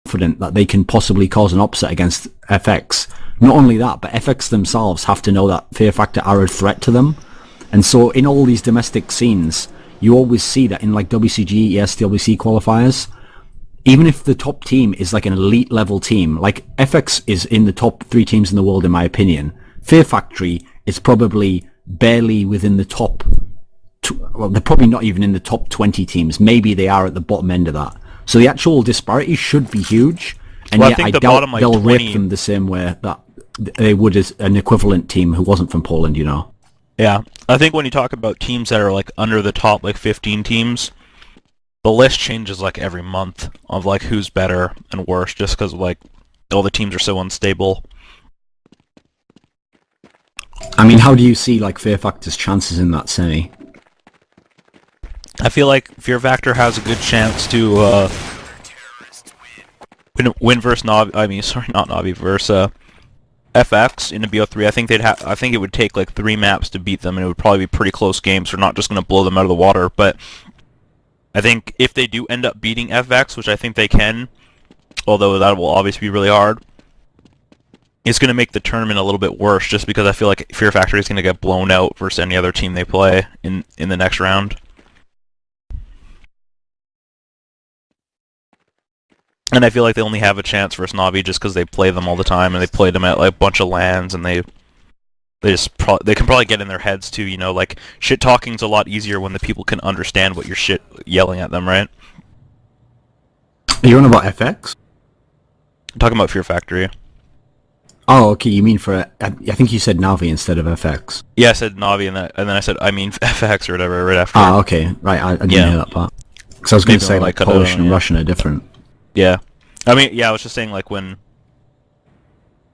confident that they can possibly cause an upset against FX. Not only that, but FX themselves have to know that Fear Factor are a threat to them. And so in all these domestic scenes, you always see that in like WCG, ESWC qualifiers, even if the top team is like an elite level team, like FX is in the top 3 teams in the world in my opinion, Fear Factory is probably barely within the top, well, they're probably not even in the top 20 teams. Maybe they are at the bottom end of that. So the actual disparity should be huge, and well, yet I doubt bottom, like, they'll 20... rip them the same way that they would as an equivalent team who wasn't from Poland, you know. Yeah, I think when you talk about teams that are like under the top like 15 teams, the list changes like every month of like who's better and worse, just because like all the teams are so unstable. I mean, how do you see like Fear Factor's chances in that semi? I feel like Fear Factor has a good chance to win versus Navi. I mean, sorry, not Navi, versus FX in the BO3. I think it would take like 3 maps to beat them, and it would probably be pretty close games. So we're not just going to blow them out of the water. But I think if they do end up beating FX, which I think they can, although that will obviously be really hard, it's going to make the tournament a little bit worse, just because I feel like Fear Factory is going to get blown out versus any other team they play in the next round. And I feel like they only have a chance versus Navi just because they play them all the time, and they play them at like a bunch of LANs, and they can probably get in their heads too, you know, like shit talking's a lot easier when the people can understand what you're shit yelling at them, right? Are you on about FX? I'm talking about Fear Factory. Oh, okay, you mean for, I think you said Navi instead of FX. Yeah, I said Navi, and then I said, I mean FX or whatever right after. Ah, okay, right, I didn't hear that part. Because I was going to say like Polish and Russian are different. Yeah. I mean, yeah, I was just saying, like, when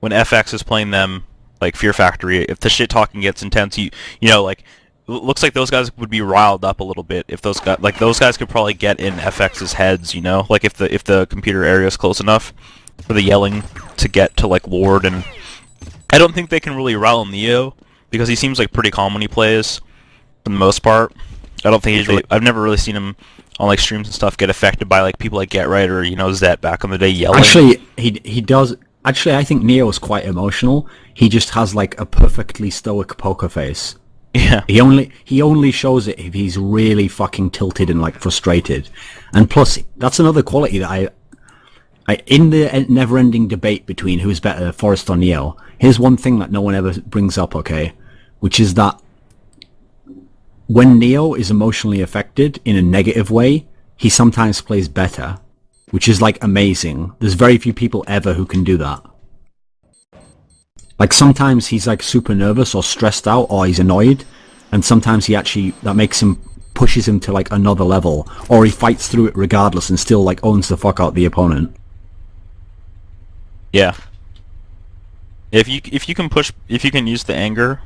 FX is playing them, like, Fear Factory, if the shit-talking gets intense, you know, like, looks like those guys would be riled up a little bit if those guys could probably get in FX's heads, you know? Like, if the computer area is close enough for the yelling to get to, like, Ward, and I don't think they can really rile Neo, because he seems, like, pretty calm when he plays, for the most part. I don't think he's really... I've never really seen him on like streams and stuff get affected by like people like Get Right or, you know, Zet back in the day yelling. Actually, he does. Actually, I think Neo's quite emotional. He just has like a perfectly stoic poker face. Yeah. He only shows it if he's really fucking tilted and like frustrated. And plus, that's another quality that I in the never-ending debate between who's better, Forrest or Neo. Here's one thing that no one ever brings up, okay, which is that when Neo is emotionally affected in a negative way, he sometimes plays better, which is like amazing. There's very few people ever who can do that. Like sometimes he's like super nervous or stressed out or he's annoyed, and sometimes that pushes him to like another level, or he fights through it regardless and still like owns the fuck out the opponent. Yeah. If you can use the anger,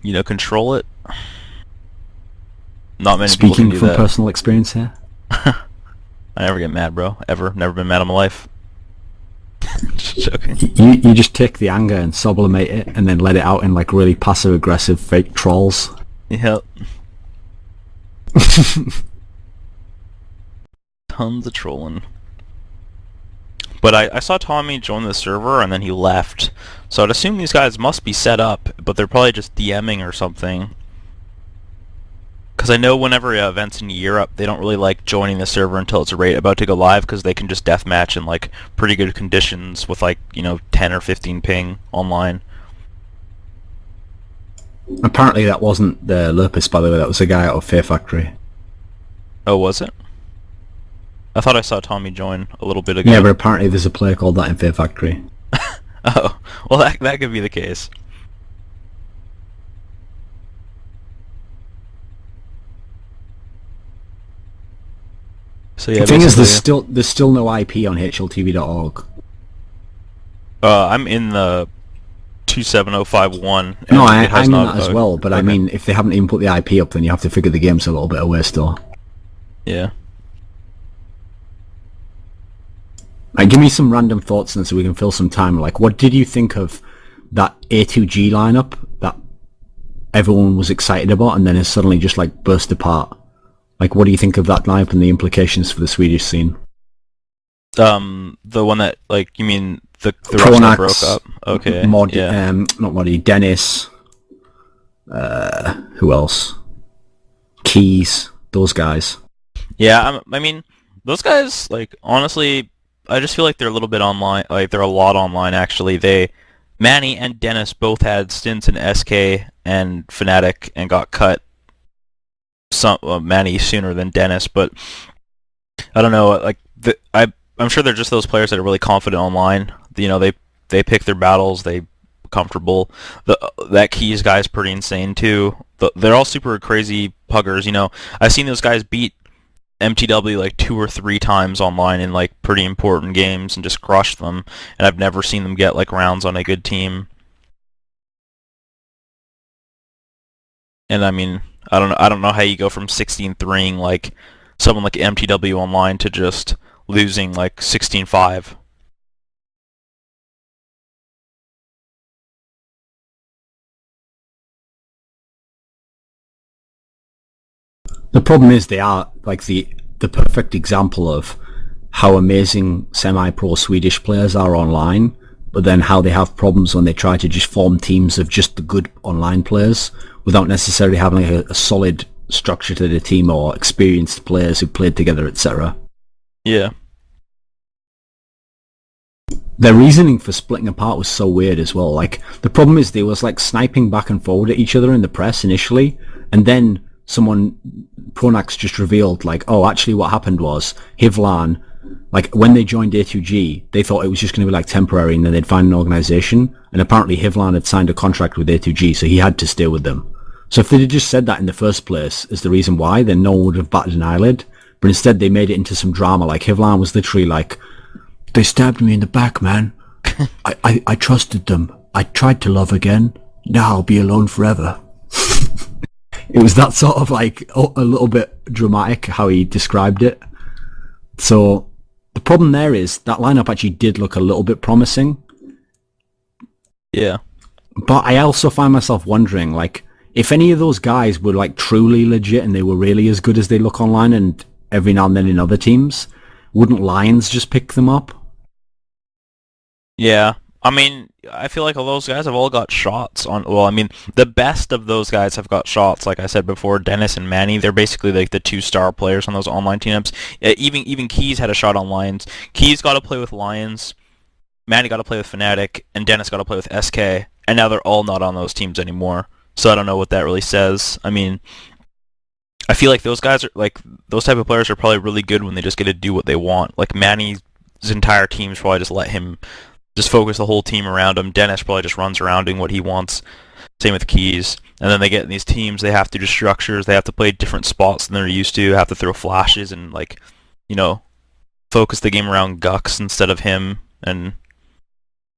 you know, control it. Not many people can do that. Speaking from personal experience here. I never get mad, bro. Ever. Never been mad in my life. Just joking. You just take the anger and sublimate it, and then let it out in like really passive-aggressive fake trolls. Yep. Tons of trolling. But I saw Tommy join the server, and then he left. So I'd assume these guys must be set up, but they're probably just DMing or something. Because I know whenever events in Europe, they don't really like joining the server until it's about to go live, because they can just deathmatch in like pretty good conditions with like, you know, 10 or 15 ping online. Apparently that wasn't the Lurpus, by the way, that was a guy out of Fear Factory. Oh, was it? I thought I saw Tommy join a little bit ago. Yeah, but apparently there's a player called that in Fear Factory. Oh, well that could be the case. So yeah, the thing is, there's still no IP on HLTV.org. I'm in the 27051. No, I'm in that as well, but okay. I mean, if they haven't even put the IP up, then you have to figure the game's a little bit away still. Yeah. Like, give me some random thoughts then so we can fill some time. Like, what did you think of that A2G lineup that everyone was excited about and then has suddenly just like burst apart? Like, what do you think of that lineup and the implications for the Swedish scene? The one that, like, you mean the Russian that broke up? Okay, yeah. Not Modi, Dennis. Who else? Keys. Those guys. Yeah, I mean, those guys, like, honestly, I just feel like they're a little bit online. Like, they're a lot online, actually. Manny and Dennis both had stints in SK and Fnatic and got cut. Manny sooner than Dennis, but I don't know. Like, I'm sure they're just those players that are really confident online. You know, they pick their battles. They comfortable. That Keys guy is pretty insane too. They're all super crazy puggers. You know, I've seen those guys beat MTW like 2 or 3 times online in like pretty important games and just crush them. And I've never seen them get like rounds on a good team. And I mean, I don't know how you go from 16-3ing like someone like MTW online to just losing like 16-5. The problem is they are like the perfect example of how amazing semi-pro Swedish players are online, but then how they have problems when they try to just form teams of just the good online players without necessarily having a solid structure to the team or experienced players who played together, etc. Yeah. Their reasoning for splitting apart was so weird as well. Like, the problem is they was like sniping back and forward at each other in the press initially, and then Pronax just revealed, like, oh, actually what happened was Hivlan, like, when they joined A2G, they thought it was just going to be like temporary and then they'd find an organization, and apparently Hivlan had signed a contract with A2G, so he had to stay with them. So if they had just said that in the first place as the reason why, then no one would have batted an eyelid, but instead they made it into some drama. Like, Hivlan was literally like, they stabbed me in the back, man. I trusted them. I tried to love again. Now I'll be alone forever. It was that sort of like a little bit dramatic how he described it. So the problem there is that lineup actually did look a little bit promising. Yeah. But I also find myself wondering, like, if any of those guys were like truly legit and they were really as good as they look online and every now and then in other teams, wouldn't Lions just pick them up? Yeah. I mean, I feel like all those guys have all got shots on. Well, I mean, the best of those guys have got shots. Like I said before, Dennis and Manny, they're basically like the 2-star players on those online teams. Even Keys had a shot on Lions. Keys got to play with Lions. Manny got to play with Fnatic, and Dennis got to play with SK. And now they're all not on those teams anymore. So I don't know what that really says. I mean, I feel like those guys are like those type of players are probably really good when they just get to do what they want. Like Manny's entire team's probably just let him just focus the whole team around him. Dennis probably just runs around doing what he wants. Same with Keys. And then they get in these teams, they have to do structures, they have to play different spots than they're used to, have to throw flashes and, like, you know, focus the game around Gux instead of him, and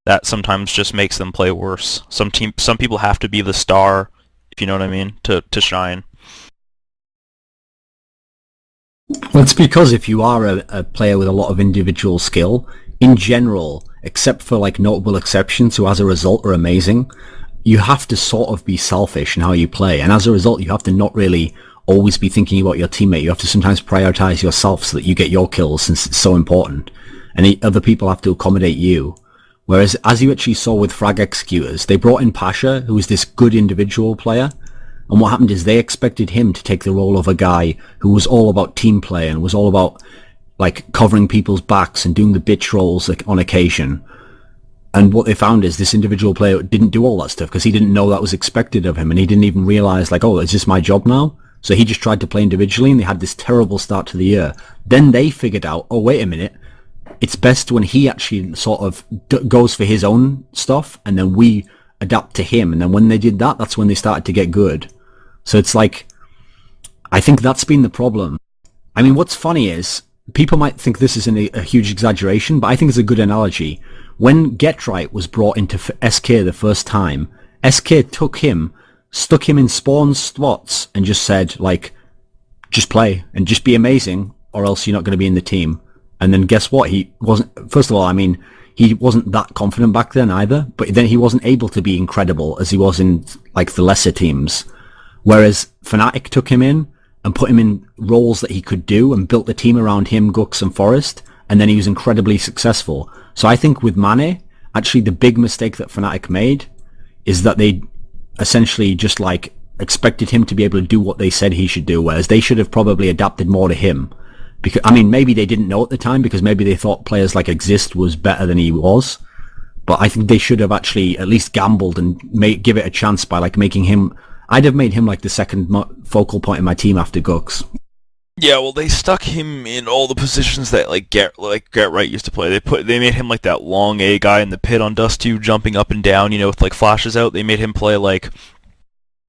that sometimes just makes them play worse. Some people have to be the star, if you know what I mean, to shine. Well, it's because if you are a player with a lot of individual skill, in general, except for like notable exceptions who as a result are amazing, you have to sort of be selfish in how you play, and as a result you have to not really always be thinking about your teammate. You have to sometimes prioritize yourself so that you get your kills, since it's so important, and other people have to accommodate you. Whereas, as you actually saw with Frag Executors, they brought in Pasha, who was this good individual player, and what happened is they expected him to take the role of a guy who was all about team play and was all about like covering people's backs and doing the bitch roles like, on occasion. And what they found is this individual player didn't do all that stuff because he didn't know that was expected of him, and he didn't even realize, like, oh, is this my job now? So he just tried to play individually, and they had this terrible start to the year. Then they figured out, oh, wait a minute, it's best when he actually sort of goes for his own stuff, and then we adapt to him. And then when they did that, that's when they started to get good. So it's like, I think that's been the problem. I mean, what's funny is, people might think this is a huge exaggeration, but I think it's a good analogy. When Getright was brought into SK the first time, SK took him, stuck him in spawn spots, and just said, like, just play, and just be amazing, or else you're not going to be in the team. And then guess what? He wasn't, first of all, I mean, he wasn't that confident back then either, but then he wasn't able to be incredible as he was in, like, the lesser teams. Whereas Fnatic took him in, and put him in roles that he could do, and built the team around him, Gux and Forest, and then he was incredibly successful. So I think with Mane, actually the big mistake that Fnatic made is that they essentially just like expected him to be able to do what they said he should do, whereas they should have probably adapted more to him. Because I mean, maybe they didn't know at the time, because maybe they thought players like Exist was better than he was. But I think they should have actually at least gambled and give it a chance by like making him. I'd have made him like the second focal point in my team after Gux. Yeah, well, they stuck him in all the positions that Garrett Wright used to play. They made him like that long A guy in the pit on Dust 2, jumping up and down, you know, with like flashes out. They made him play like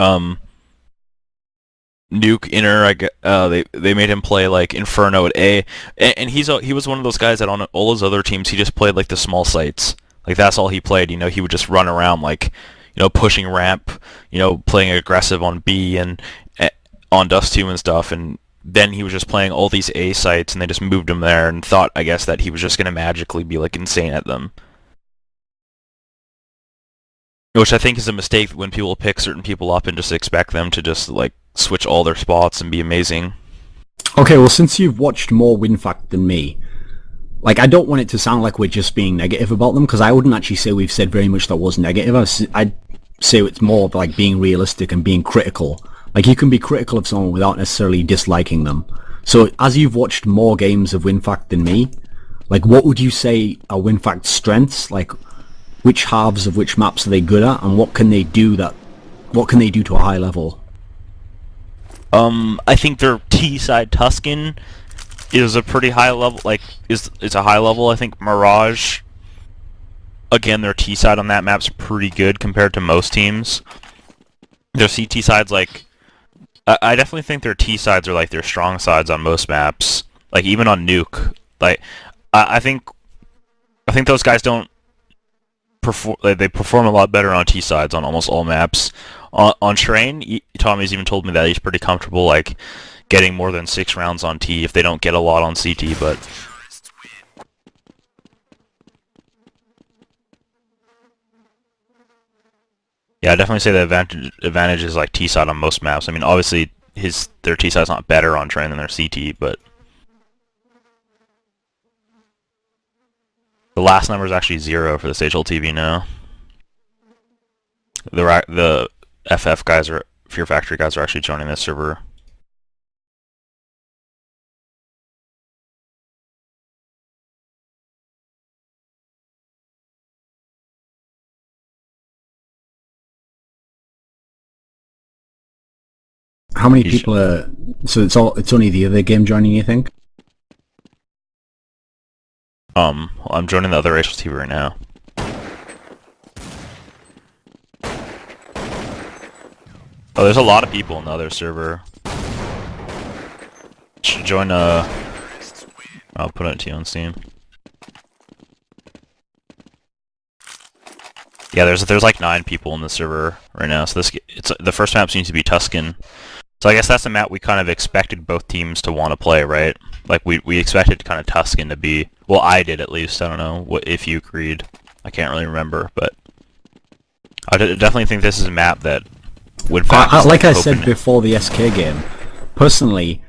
Nuke inner. They made him play like Inferno at A, and he was one of those guys that on all his other teams he just played like the small sites. Like that's all he played. You know, he would just run around like, you know, pushing ramp, you know, playing aggressive on B and on Dust 2 and stuff, and then he was just playing all these A sites, and they just moved him there and thought, I guess, that he was just going to magically be like insane at them. Which I think is a mistake when people pick certain people up and just expect them to just like switch all their spots and be amazing. Okay, well, since you've watched more WinFakt than me, like, I don't want it to sound like we're just being negative about them, because I wouldn't actually say we've said very much that was negative. I'd say it's more of like being realistic and being critical. Like, you can be critical of someone without necessarily disliking them. So, as you've watched more games of WinFakt than me, like, what would you say are WinFakt's strengths? Like, which halves of which maps are they good at, and what can they do to a high level? I think their T-side Tuscan is a pretty high level, like, it's a high level. I think Mirage, again, their T-side on that map's pretty good compared to most teams. Their CT side's like, I definitely think their T-sides are like their strong sides on most maps. Like, even on Nuke. Like, I think those guys don't perform, they perform a lot better on T-sides on almost all maps. On Train, Tommy's even told me that he's pretty comfortable, like, getting more than 6 rounds on T if they don't get a lot on CT, but yeah, I definitely say the advantage is like T-side on most maps. I mean, obviously their T-side's not better on Train than their CT, but the last number is actually 0 for the Sage TV now. The FF guys or Fear Factory guys are actually joining this server. How many people are... So it's only the other game joining, you think? I'm joining the other racial TV right now. Oh, there's a lot of people in the other server. Should join I'll put it to you on Steam. Yeah, there's like 9 people in the server right now. So the first map seems to be Tuscan. So I guess that's the map we kind of expected both teams to want to play, right? Like we expected kind of Tuscan to be. Well, I did at least. I don't know if you agreed. I can't really remember, but I definitely think this is a map that would. Like I said before the SK game, personally,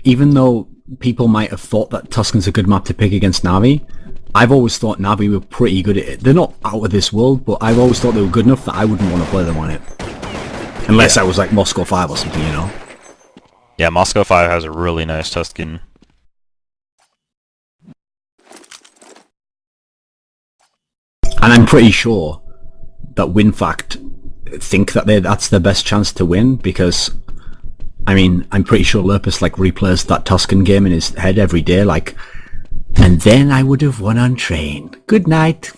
even though people might have thought that Tuscan's a good map to pick against Na'Vi, I've always thought Na'Vi were pretty good at it. They're not out of this world, but I've always thought they were good enough that I wouldn't want to play them on it. Unless I was like Moscow 5 or something, you know? Yeah, Moscow 5 has a really nice Tuscan. And I'm pretty sure that WinFakt think that that's their best chance to win, because, I mean, I'm pretty sure Lurpus like replays that Tuscan game in his head every day, like, and then I would have won on Train. Good night.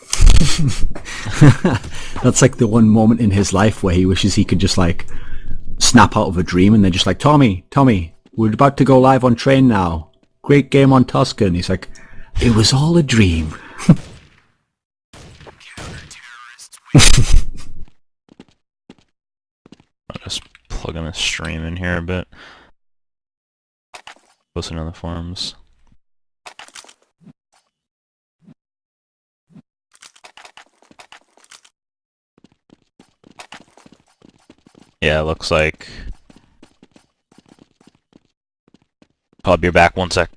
That's like the one moment in his life where he wishes he could just like snap out of a dream, and they're just like, Tommy, we're about to go live on Train now. Great game on Tuscan. He's like, it was all a dream. I'll just plug in the stream in here a bit. Post it on the forums. Yeah, it looks like... I'll be back 1 sec.